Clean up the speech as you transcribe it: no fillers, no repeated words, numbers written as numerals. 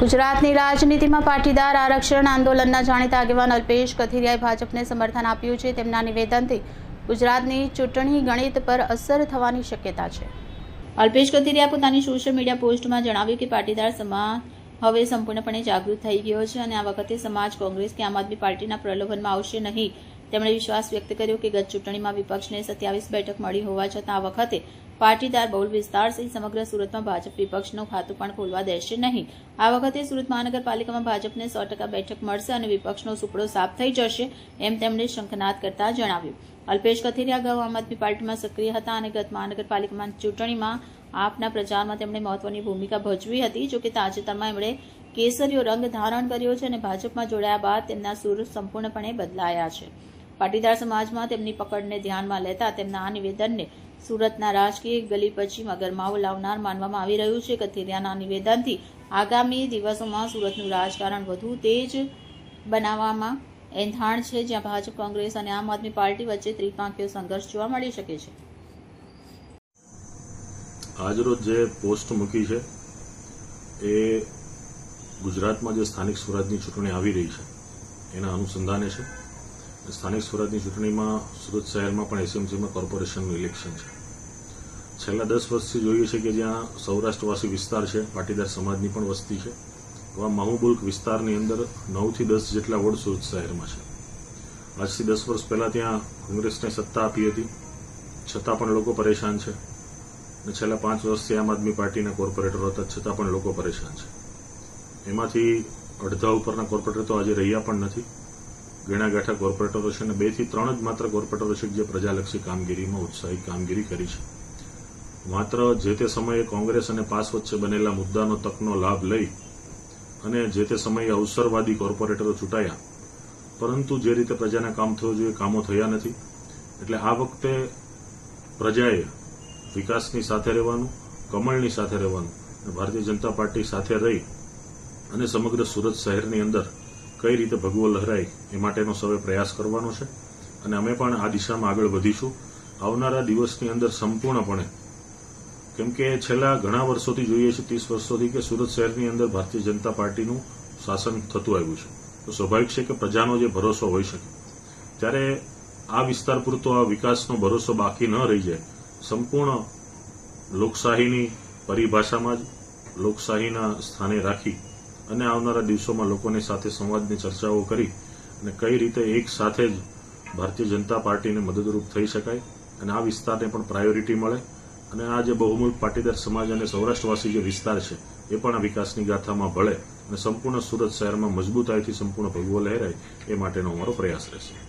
ગુજરાતની રાજનીતિમાં પાટીદાર આરક્ષણ આંદોલનના જાણીતા આગેવાન અલ્પેશ કથિરિયાએ ભાજપને સમર્થન આપ્યું છે। તેમના નિવેદનથી ગુજરાતની ચૂંટણી ગણિત પર અસર થવાની શક્યતા છે। અલ્પેશ કથિરિયાએ પોતાની સોશિયલ મીડિયા પોસ્ટમાં જણાવ્યું કે પાટીદાર સમાજ હવે સંપૂર્ણપણે જાગૃત થઈ ગયો છે અને આ વખતે સમાજ કોંગ્રેસ કે આમ આદમી પાર્ટીના પ્રલોભનમાં આવશે નહીં। તેમણે વિશ્વાસ વ્યક્ત કર્યો કે ગત ચૂંટણીમાં વિપક્ષને 27 બેઠક મળી હોવા છતાં આ વખતે પાટીદાર બહુલ વિસ્તાર સહિત સમગ્ર સુરતમાં ભાજપ વિપક્ષનું ખાતું પણ ખોલવા દેશે નહીં। આ વખતે સુરત મહાનગરપાલિકામાં ભાજપને 100% બેઠક મળશે અને વિપક્ષનો સુપડો સાફ થઈ જશે એમ તેમણે શંખનાદ કરતા જણાવ્યું। અલ્પેશ કથિરિયા અગાઉ આમ આદમી પાર્ટીમાં સક્રિય હતા અને ગત મહાનગરપાલિકામાં ચૂંટણીમાં આપના પ્રચારમાં તેમણે મહત્વની ભૂમિકા ભજવી હતી। જોકે તાજેતરમાં એમણે કેસરીયો રંગ ધારણ કર્યો છે અને ભાજપમાં જોડાયા બાદ તેમના સૂર સંપૂર્ણપણે બદલાયા છે। પાટીદાર સમાજમાં તેમની પકડને ધ્યાનમાં લેતા તેમના આ નિવેદનને સુરતના રાજકીય ગલીપચીમાં ગરમાવો લાવનાર માનવામાં આવી રહ્યું છે। કથિરિયાના નિવેદનથી આગામી દિવસોમાં સુરતનું રાજકારણ વધુ તેજ બનાવવામાં એંધાણ છે, જ્યાં ભાજપ કોંગ્રેસ અને આમ આદમી પાર્ટી વચ્ચે ત્રિપાંખીય સંઘર્ષ જોવા મળી શકે છે। આજરોજ જે પોસ્ટ મૂકી છે એ ગુજરાતમાં જે સ્થાનિક સ્વરાજની ચૂંટણી આવી રહી છે એના અનુસંધાને છે। સ્થાનિક સ્વરાજની ચૂંટણીમાં સુરત શહેરમાં પણ એસએમસીમાં કોર્પોરેશનનું ઇલેક્શન છે। છેલ્લા 10 વર્ષથી જોઈએ છે કે જ્યાં સૌરાષ્ટ્રવાસી વિસ્તાર છે, પાટીદાર સમાજની પણ વસ્તી છે, એવા મહુબુલ્ક વિસ્તારની અંદર 9 થી 10 જેટલા વોર્ડ સુરત શહેરમાં છે। આજથી 10 વર્ષ પહેલા ત્યાં કોંગ્રેસને સત્તા આપી હતી, છતાં પણ લોકો પરેશાન છે અને છેલ્લા 5 વર્ષથી આમ આદમી પાર્ટીના કોર્પોરેટરો હતા, છતાં પણ લોકો પરેશાન છે। એમાંથી અડધા ઉપરના કોર્પોરેટર તો આજે રહ્યા પણ નથી। ગણાગાંઠા કોર્પોરેટરો છે અને 2 થી 3 જ માત્ર કોર્પોરેટરો છે જે પ્રજાલક્ષી કામગીરીમાં ઉત્સાહી કામગીરી કરી છે। માત્ર જે તે સમયે કોંગ્રેસ અને પાસ વચ્ચે બનેલા મુદ્દાનો તકનો લાભ લઈ અને જે તે સમયે અવસરવાદી કોર્પોરેટરો ચૂંટાયા, પરંતુ જે રીતે પ્રજાના કામ થયું જોઈએ કામો થયા નથી। એટલે આ વખતે પ્રજાએ વિકાસની સાથે રહેવાનું, કમળની સાથે રહેવાનું અને ભારતીય જનતા પાર્ટી સાથે રહી અને સમગ્ર સુરત શહેરની અંદર કઈ રીતે ભગવો લહેરાય એ માટેનો સૌએ પ્રયાસ કરવાનો છે અને અમે પણ આ દિશામાં આગળ વધીશું આવનારા દિવસની અંદર સંપૂર્ણપણે। કેમ કે છેલ્લા ઘણા વર્ષોથી જોઈએ છે, 30 વર્ષોથી કે સુરત શહેરની અંદર ભારતીય જનતા પાર્ટીનું શાસન થતું આવ્યું છે, તો સ્વાભાવિક છે કે પ્રજાનો જે ભરોસો હોઈ શકે, ત્યારે આ વિસ્તાર પૂરતો આ વિકાસનો ભરોસો બાકી ન રહી જાય। સંપૂર્ણ લોકશાહીની પરિભાષામાં જ લોકશાહીના સ્થાને રાખી અને આવનારા દિવસોમાં લોકોની સાથે સંવાદની ચર્ચાઓ કરી અને કઈ રીતે એક સાથે જ ભારતીય જનતા પાર્ટીને મદદરૂપ થઈ શકાય અને આ વિસ્તારને પણ પ્રાયોરિટી મળે અને આ જે બહુમૂલ્ક પાટીદાર સમાજ અને સૌરાષ્ટ્રવાસી જે વિસ્તાર છે એ પણ આ વિકાસની ગાથામાં ભળે અને સંપૂર્ણ સુરત શહેરમાં મજબૂતાઈથી સંપૂર્ણ ભગવો લહેરાય એ માટેનો અમારો પ્રયાસ રહેશે।